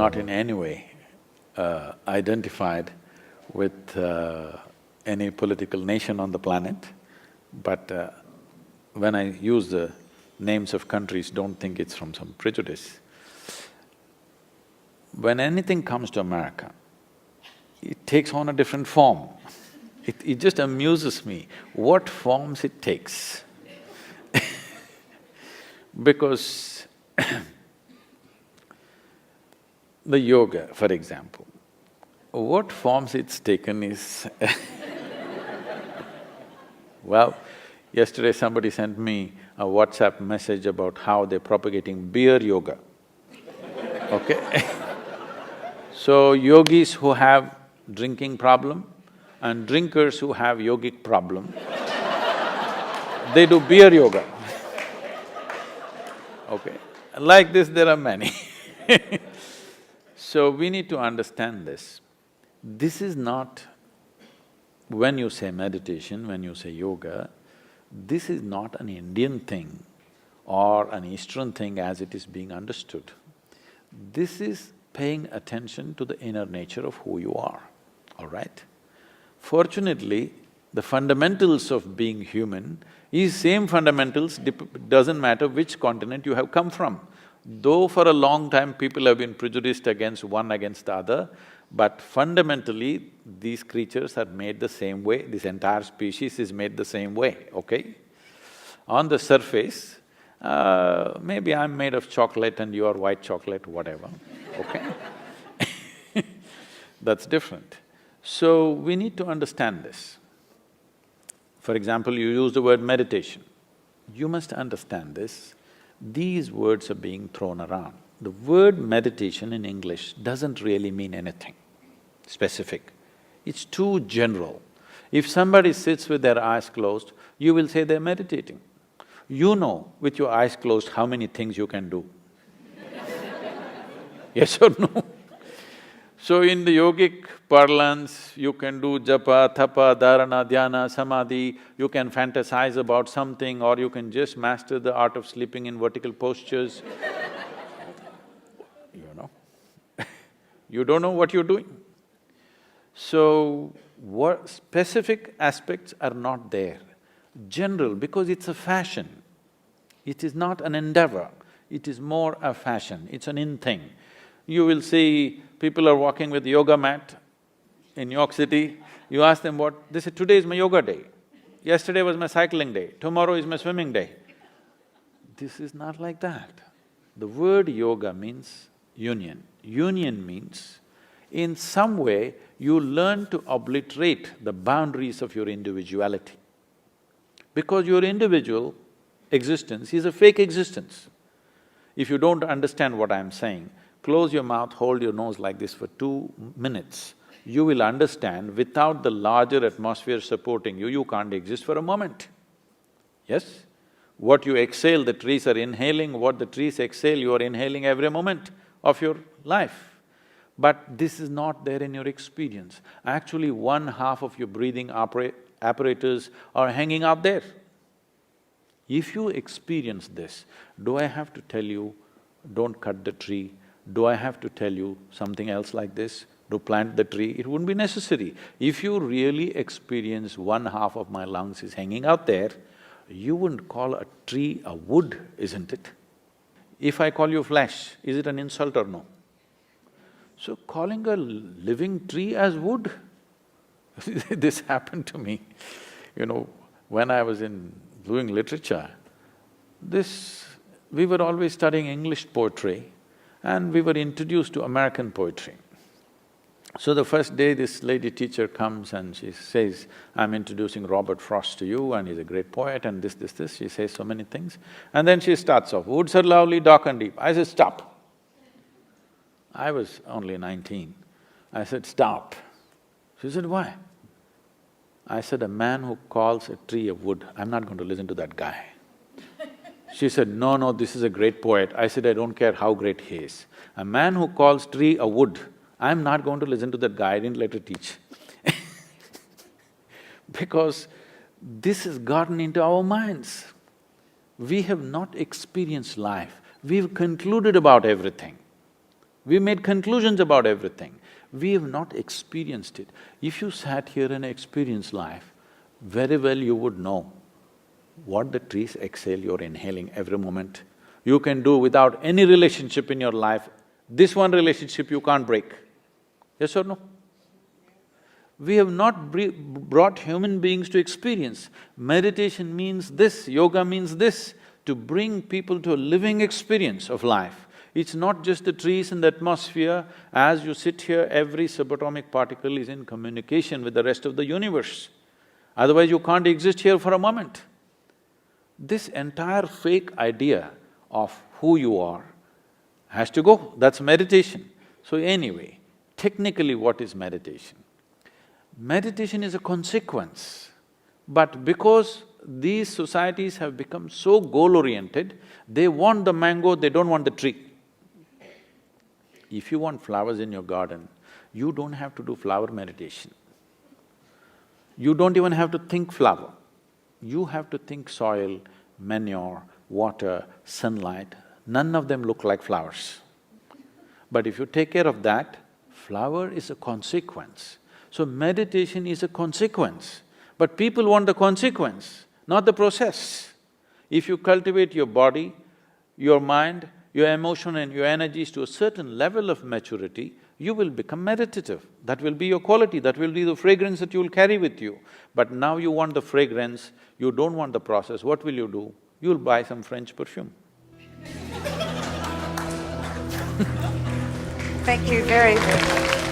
not in any way identified with any political nation on the planet, but when I use the names of countries, don't think it's from some prejudice. When anything comes to America, it takes on a different form. It just amuses me what forms it takes. Because the yoga, for example, what forms it's taken is well, yesterday somebody sent me a WhatsApp message about how they're propagating beer yoga, okay? So, yogis who have drinking problem and drinkers who have yogic problem, they do beer yoga, okay? Like this, there are many. So, we need to understand this. This is not… when you say meditation, when you say yoga, this is not an Indian thing or an Eastern thing as it is being understood. This is paying attention to the inner nature of who you are, all right? Fortunately, the fundamentals of being human is same fundamentals, doesn't matter which continent you have come from. Though for a long time people have been prejudiced against one against the other, but fundamentally these creatures are made the same way, this entire species is made the same way, okay? On the surface, maybe I'm made of chocolate and you are white chocolate, whatever, okay? That's different. So, we need to understand this. For example, you use the word meditation. You must understand this. These words are being thrown around. The word meditation in English doesn't really mean anything specific. It's too general. If somebody sits with their eyes closed, you will say they're meditating. You know with your eyes closed how many things you can do. Yes or no? So in the yogic parlance, you can do japa, tapa, dharana, dhyana, samadhi, you can fantasize about something or you can just master the art of sleeping in vertical postures. You know, you don't know what you're doing. So, what specific aspects are not there. General, because it's a fashion. It is not an endeavor, it is more a fashion, it's an in thing. You will see people are walking with yoga mat in New York City, you ask them what… they say, today is my yoga day, yesterday was my cycling day, tomorrow is my swimming day. This is not like that. The word yoga means union. Union means, in some way, you learn to obliterate the boundaries of your individuality. Because your individual existence is a fake existence. If you don't understand what I'm saying, close your mouth, hold your nose like this for 2 minutes. You will understand without the larger atmosphere supporting you, you can't exist for a moment. Yes? What you exhale, the trees are inhaling, what the trees exhale, you are inhaling every moment of your life. But this is not there in your experience. Actually, one half of your breathing apparatus are hanging out there. If you experience this, do I have to tell you, don't cut the tree? Do I have to tell you something else like this? To plant the tree? It wouldn't be necessary. If you really experience one half of my lungs is hanging out there, you wouldn't call a tree a wood, isn't it? If I call you flesh, is it an insult or no? So calling a living tree as wood, this happened to me. You know, when I was doing literature, we were always studying English poetry and we were introduced to American poetry. So the first day this lady teacher comes and she says, I'm introducing Robert Frost to you and he's a great poet and this, she says so many things. And then she starts off, woods are lovely, dark and deep. I said, stop. I was only 19. I said, stop. She said, why? I said, a man who calls a tree a wood, I'm not going to listen to that guy. She said, no, this is a great poet. I said, I don't care how great he is. A man who calls tree a wood, I'm not going to listen to that guy, I didn't let her teach. Because this has gotten into our minds. We have not experienced life, we've concluded about everything. We made conclusions about everything. We have not experienced it. If you sat here and experienced life, very well you would know what the trees exhale, you're inhaling every moment. You can do without any relationship in your life. This one relationship you can't break. Yes or no? We have not brought human beings to experience. Meditation means this, yoga means this, to bring people to a living experience of life. It's not just the trees and the atmosphere. As you sit here, every subatomic particle is in communication with the rest of the universe. Otherwise you can't exist here for a moment. This entire fake idea of who you are has to go, that's meditation. So anyway, technically what is meditation? Meditation is a consequence, but because these societies have become so goal-oriented, they want the mango, they don't want the tree. If you want flowers in your garden, you don't have to do flower meditation. You don't even have to think flower. You have to think soil, manure, water, sunlight. None of them look like flowers. But if you take care of that, flower is a consequence. So meditation is a consequence, but people want the consequence, not the process. If you cultivate your body, your mind, your emotion and your energies to a certain level of maturity, you will become meditative. That will be your quality, that will be the fragrance that you will carry with you. But now you want the fragrance, you don't want the process, what will you do? You'll buy some French perfume. Thank you very much.